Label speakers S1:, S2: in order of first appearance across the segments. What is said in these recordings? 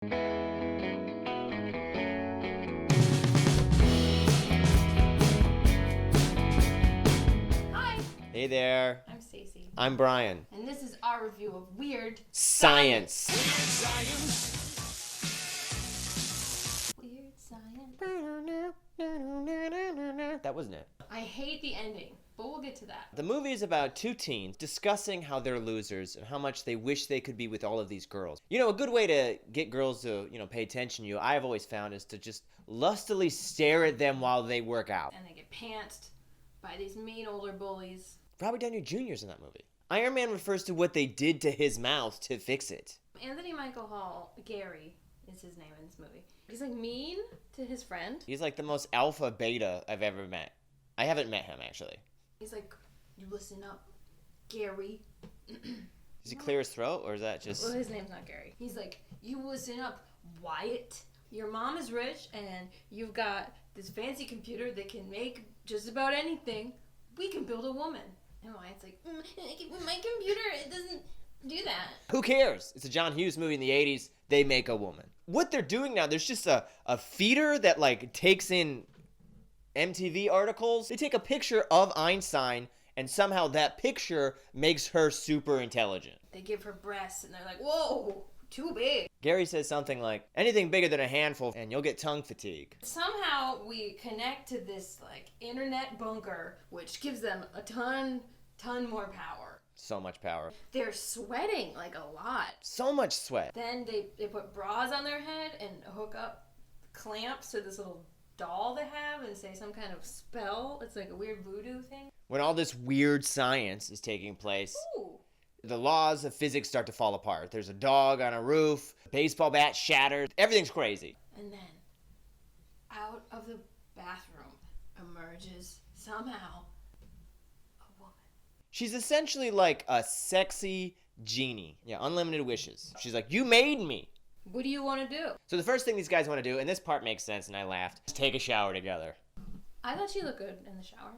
S1: Hi,
S2: Hey there.
S1: I'm Stacey.
S2: I'm Bryan.
S1: And this is our review of Weird
S2: Science.
S1: Weird Science.
S2: That wasn't it.
S1: I hate the ending, but we'll get to that.
S2: The movie is about two teens discussing how they're losers and how much they wish they could be with all of these girls. You know, a good way to get girls to, pay attention to you, I've always found, is to just lustily stare at them while they work out.
S1: And they get pantsed by these mean older bullies.
S2: Robert Downey Jr.'s in that movie. Iron Man refers to what they did to his mouth to fix it.
S1: Anthony Michael Hall, Gary is his name in this movie. He's like mean to his friend.
S2: He's like the most alpha beta I've ever met. I haven't met him, actually.
S1: He's like, you listen up, Gary.
S2: Does he clear his throat, or is that just...
S1: Well, his name's not Gary. He's like, you listen up, Wyatt. Your mom is rich, and you've got this fancy computer that can make just about anything. We can build a woman. And Wyatt's like, my computer, it doesn't do that.
S2: Who cares? It's a John Hughes movie in the 80s. They make a woman. What they're doing now, there's just a feeder that, takes in MTV articles. They take a picture of Einstein, and somehow that picture makes her super intelligent.
S1: They give her breasts, and they're like, whoa, too big.
S2: Gary says something like, anything bigger than a handful, and you'll get tongue fatigue.
S1: Somehow we connect to this, internet bunker, which gives them a ton more power.
S2: So much power.
S1: They're sweating, a lot.
S2: So much sweat.
S1: Then they put bras on their head and hook up clamps to this little doll they have and say some kind of spell. It's like a weird voodoo thing.
S2: When all this weird science is taking place,
S1: Ooh.
S2: the laws of physics start to fall apart. There's a dog on a roof, a baseball bat shatters, everything's crazy.
S1: And then, out of the bathroom emerges, somehow, a woman.
S2: She's essentially like a sexy genie. Yeah, unlimited wishes. She's like, you made me.
S1: What do you want to do?
S2: So the first thing these guys want to do, and this part makes sense and I laughed, is take a shower together.
S1: I thought she looked good in the shower.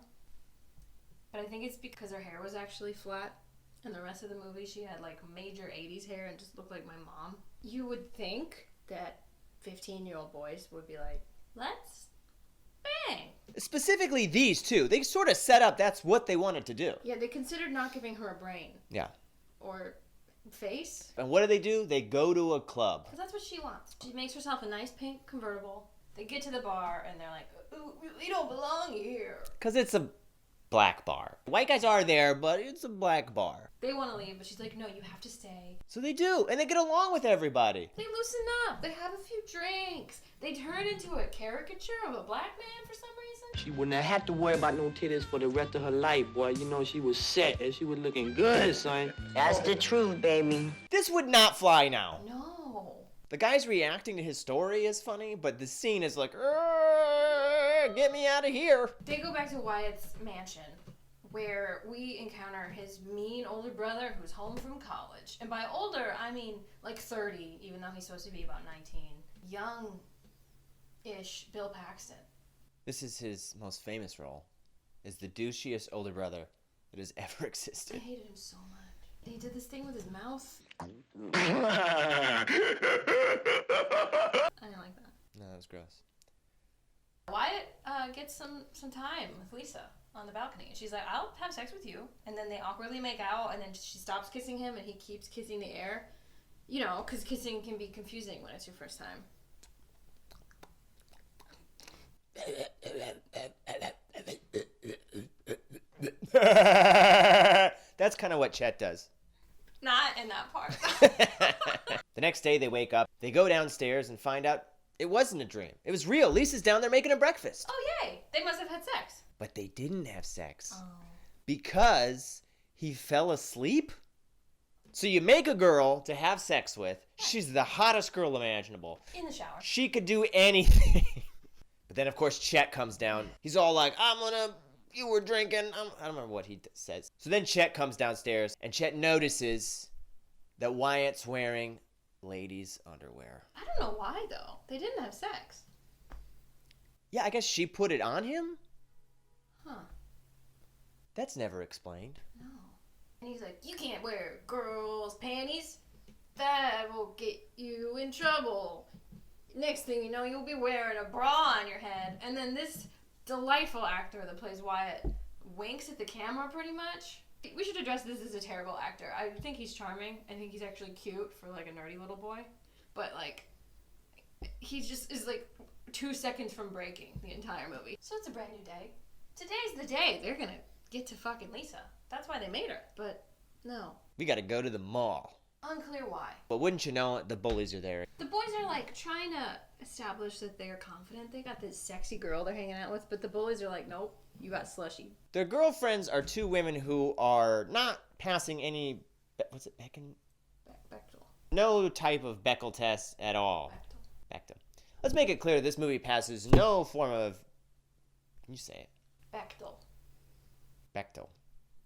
S1: But I think it's because her hair was actually flat. And the rest of the movie, she had major 80s hair and just looked like my mom. You would think that 15-year-old boys would be like, let's bang.
S2: Specifically these two. They sort of set up that's what they wanted to do.
S1: Yeah, they considered not giving her a brain.
S2: Yeah.
S1: Or face.
S2: And what do? They go to a club.
S1: Because that's what she wants. She makes herself a nice pink convertible. They get to the bar and they're like, ooh, we don't belong here.
S2: Because it's a black bar. White guys are there, but it's a black bar.
S1: They want to leave, but she's like, no, you have to stay.
S2: So they do, and they get along with everybody.
S1: They loosen up. They have a few drinks. They turn into a caricature of a black man for some reason.
S3: She wouldn't have had to worry about no titties for the rest of her life, boy. You know, she was set and she was looking good, son.
S4: That's the truth, baby.
S2: This would not fly now.
S1: No.
S2: The guy's reacting to his story is funny, but the scene is like, get me out of here.
S1: They go back to Wyatt's mansion, where we encounter his mean older brother who's home from college. And by older, I mean 30, even though he's supposed to be about 19. Young-ish Bill Paxton.
S2: This is his most famous role, is the douchiest older brother that has ever
S1: I
S2: existed.
S1: hated him so much. He did this thing with his mouth. I didn't like that.
S2: No, that was gross.
S1: Wyatt gets some time with Lisa on the balcony. And she's like, I'll have sex with you. And then they awkwardly make out, and then she stops kissing him, and he keeps kissing the air. You know, because kissing can be confusing when it's your first time.
S2: That's kind of what Chet does.
S1: Not in that part.
S2: The next day they wake up, they go downstairs and find out it wasn't a dream. It was real. Lisa's down there making a breakfast.
S1: Oh, yay. They must have had sex.
S2: But they didn't have sex.
S1: Oh.
S2: Because he fell asleep? So you make a girl to have sex with. She's the hottest girl imaginable.
S1: In the shower.
S2: She could do anything. But then, of course, Chet comes down. He's all like, you were drinking. I don't remember what he says. So then Chet comes downstairs, and Chet notices that Wyatt's wearing ladies' underwear.
S1: I don't know why, though. They didn't have sex.
S2: Yeah, I guess she put it on him?
S1: Huh.
S2: That's never explained.
S1: No. And he's like, you can't wear girls' panties. That will get you in trouble. Next thing you know, you'll be wearing a bra on your head. And then this delightful actor that plays Wyatt winks at the camera pretty much. We should address this as a terrible actor. I think he's charming. I think he's actually cute for like a nerdy little boy. But like, he just is like 2 seconds from breaking the entire movie. So it's a brand new day. Today's the day they're gonna get to fucking Lisa. That's why they made her. But no.
S2: We gotta go to the mall.
S1: Unclear why.
S2: But wouldn't you know it, the bullies are there.
S1: The boys are like trying to establish that they're confident. They got this sexy girl they're hanging out with, but the bullies are like, nope, you got slushy.
S2: Their girlfriends are two women who are not passing any, what's it,
S1: Bechtel.
S2: no type of Bechdel test at all. Bechdel. Let's make it clear this movie passes no form of, can you say it? Bechdel.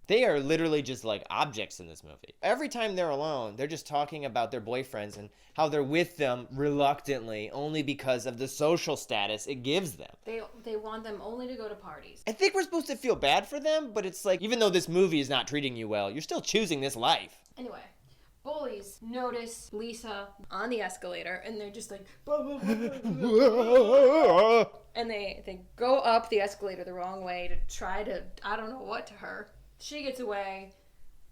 S2: They are literally just like objects in this movie. Every time they're alone, they're just talking about their boyfriends and how they're with them reluctantly only because of the social status it gives them.
S1: They want them only to go to parties.
S2: I think we're supposed to feel bad for them, but it's like, even though this movie is not treating you well, you're still choosing this life.
S1: Anyway, bullies notice Lisa on the escalator and they're just like, and they go up the escalator the wrong way to try to, I don't know what to her. She gets away.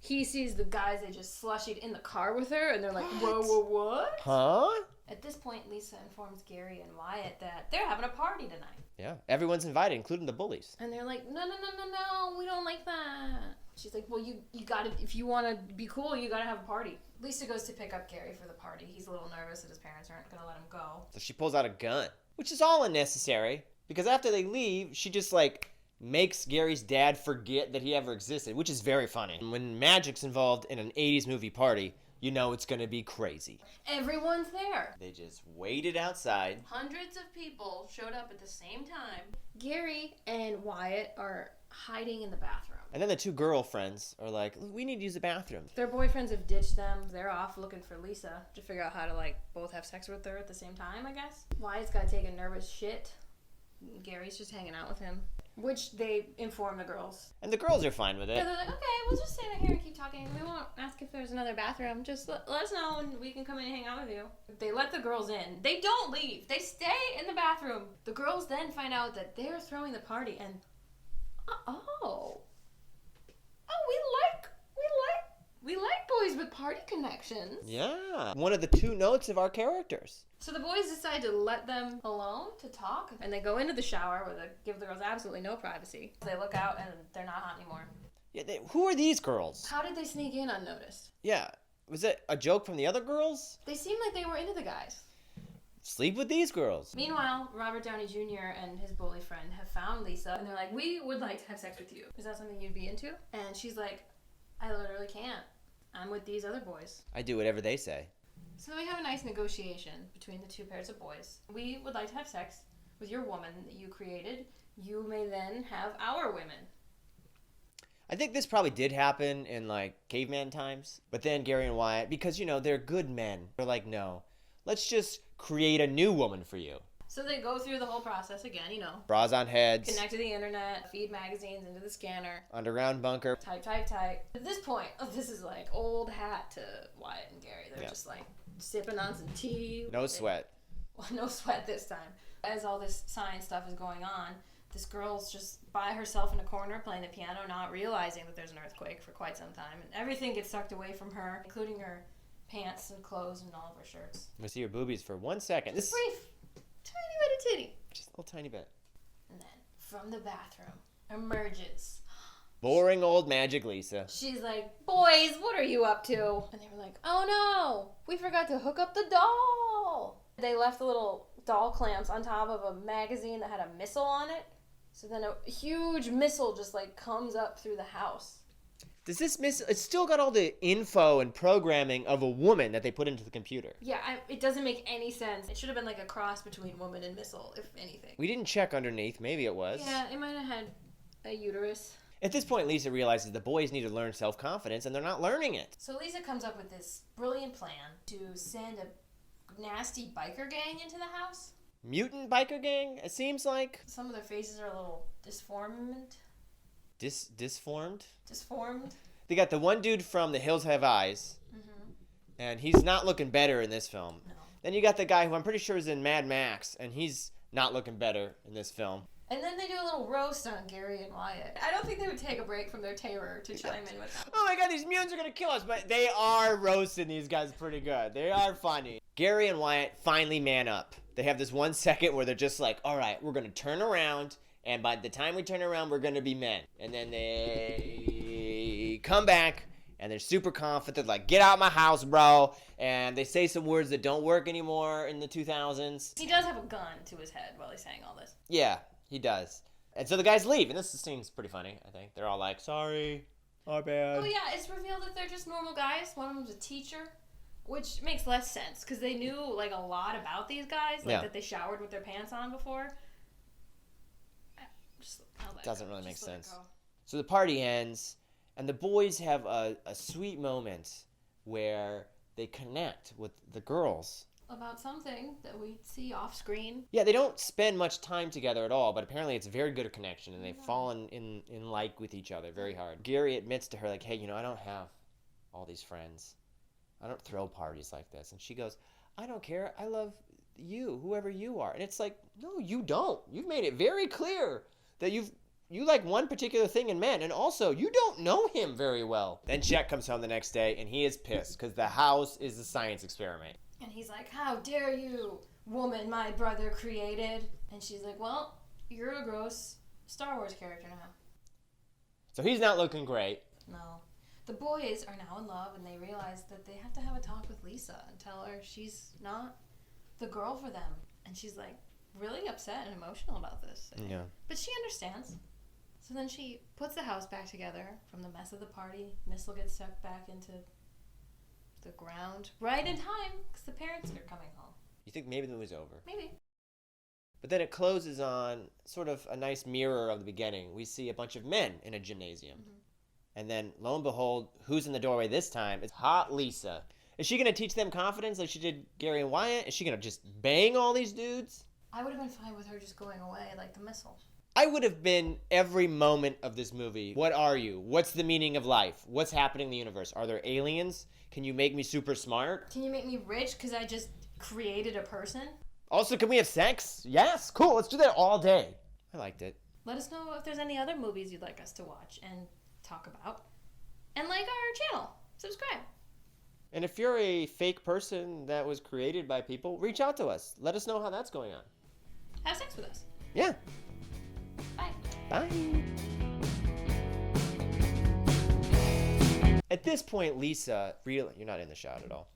S1: He sees the guys they just slushied in the car with her, and they're like, whoa, what?
S2: Huh?
S1: At this point, Lisa informs Gary and Wyatt that they're having a party tonight.
S2: Yeah, everyone's invited, including the bullies.
S1: And they're like, no, we don't like that. She's like, well, you gotta, if you want to be cool, you gotta have a party. Lisa goes to pick up Gary for the party. He's a little nervous that his parents aren't gonna let him go.
S2: So she pulls out a gun, which is all unnecessary, because after they leave, she just like makes Gary's dad forget that he ever existed, which is very funny. When magic's involved in an 80s movie party, you know it's gonna be crazy.
S1: Everyone's there.
S2: They just waited outside.
S1: Hundreds of people showed up at the same time. Gary and Wyatt are hiding in the bathroom.
S2: And then the two girlfriends are like, we need to use the bathroom.
S1: Their boyfriends have ditched them. They're off looking for Lisa to figure out how to like both have sex with her at the same time, I guess. Wyatt's gotta take a nervous shit. Gary's just hanging out with him. Which they inform the girls.
S2: And the girls are fine with it.
S1: Yeah, they're like, okay, we'll just stand here and keep talking. We won't ask if there's another bathroom. Just let us know and we can come in and hang out with you. They let the girls in. They don't leave. They stay in the bathroom. The girls then find out that they're throwing the party and we like boys with party connections.
S2: Yeah. One of the two notes of our characters.
S1: So the boys decide to let them alone to talk, and they go into the shower where they give the girls absolutely no privacy. They look out and they're not hot anymore.
S2: Yeah, who are these girls?
S1: How did they sneak in unnoticed?
S2: Yeah. Was it a joke from the other girls?
S1: They seemed like they were into the guys.
S2: Sleep with these girls.
S1: Meanwhile, Robert Downey Jr. and his bully friend have found Lisa, and they're like, we would like to have sex with you. Is that something you'd be into? And she's like, I literally can't. I'm with these other boys.
S2: I do whatever they say.
S1: So we have a nice negotiation between the two pairs of boys. We would like to have sex with your woman that you created. You may then have our women.
S2: I think this probably did happen in like caveman times. But then Gary and Wyatt, because you know, they're good men, they're like, no, let's just create a new woman for you.
S1: So they go through the whole process again, you know.
S2: Bras on heads.
S1: Connect to the internet, feed magazines into the scanner.
S2: Underground bunker.
S1: Type. At this point, this is like old hat to Wyatt and Gary. They're just like sipping on some tea.
S2: No sweat.
S1: Well, no sweat this time. As all this science stuff is going on, this girl's just by herself in a corner playing the piano, not realizing that there's an earthquake for quite some time. And everything gets sucked away from her, including her pants and clothes and all of her shirts.
S2: We see her boobies for 1 second. This
S1: brief. Tiny bit of titty.
S2: Just a little tiny bit.
S1: And then from the bathroom emerges
S2: boring old Magic Lisa.
S1: She's like, boys, what are you up to? And they were like, oh no, we forgot to hook up the doll. They left the little doll clamps on top of a magazine that had a missile on it. So then a huge missile just like comes up through the house.
S2: Does this missile, it's still got all the info and programming of a woman that they put into the computer.
S1: Yeah, it doesn't make any sense. It should have been like a cross between woman and missile, if anything.
S2: We didn't check underneath. Maybe it was.
S1: Yeah, it might have had a uterus.
S2: At this point, Lisa realizes the boys need to learn self-confidence, and they're not learning it.
S1: So Lisa comes up with this brilliant plan to send a nasty biker gang into the house.
S2: Mutant biker gang, it seems like.
S1: Some of their faces are a little disformed.
S2: Disformed?
S1: Disformed.
S2: They got the one dude from The Hills Have Eyes.
S1: Mm-hmm.
S2: And he's not looking better in this film.
S1: No.
S2: Then you got the guy who I'm pretty sure is in Mad Max, and he's not looking better in this film.
S1: And then they do a little roast on Gary and Wyatt. I don't think they would take a break from their terror to chime in with them.
S2: Oh my god, these mutants are gonna kill us, but they are roasting these guys pretty good. They are funny. Gary and Wyatt finally man up. They have this 1 second where they're just like, all right, we're gonna turn around, and by the time we turn around, we're gonna be men. And then they come back, and they're super confident. They're like, get out my house, bro. And they say some words that don't work anymore in the 2000s.
S1: He does have a gun to his head while he's saying all this.
S2: Yeah, he does. And so the guys leave, and this seems pretty funny, I think. They're all like, sorry, our bad.
S1: Oh yeah, it's revealed that they're just normal guys. One of them's a teacher, which makes less sense, because they knew, like, a lot about these guys, like, that they showered with their pants on before.
S2: Doesn't really make sense. So the party ends, and the boys have a sweet moment where they connect with the girls.
S1: About something that we see off screen.
S2: Yeah, they don't spend much time together at all, but apparently it's a very good connection, and they've fallen in like with each other very hard. Gary admits to her, like, hey, I don't have all these friends. I don't throw parties like this. And she goes, I don't care. I love you, whoever you are. And it's like, no, you don't. You've made it very clear that you like one particular thing in men, and also you don't know him very well. Then Chet comes home the next day, and he is pissed because the house is a science experiment.
S1: And he's like, how dare you, woman my brother created? And she's like, well, you're a gross Star Wars character now.
S2: So he's not looking great.
S1: No. The boys are now in love, and they realize that they have to have a talk with Lisa and tell her she's not the girl for them. And she's like really upset and emotional about this.
S2: Yeah.
S1: But she understands. So then she puts the house back together from the mess of the party. Missile gets sucked back into the ground right in time because the parents are coming home.
S2: You think maybe the movie's over?
S1: Maybe.
S2: But then it closes on sort of a nice mirror of the beginning. We see a bunch of men in a gymnasium. Mm-hmm. And then, lo and behold, who's in the doorway this time? It's hot Lisa. Is she going to teach them confidence like she did Gary and Wyatt? Is she going to just bang all these dudes?
S1: I would have been fine with her just going away like the missile.
S2: I would have been every moment of this movie. What are you? What's the meaning of life? What's happening in the universe? Are there aliens? Can you make me super smart?
S1: Can you make me rich because I just created a person?
S2: Also, can we have sex? Yes, cool. Let's do that all day. I liked it.
S1: Let us know if there's any other movies you'd like us to watch and talk about. And like our channel. Subscribe.
S2: And if you're a fake person that was created by people, reach out to us. Let us know how that's going on.
S1: Have sex with us.
S2: Yeah.
S1: Bye.
S2: Bye. At this point, Lisa, you're not in the shot at all.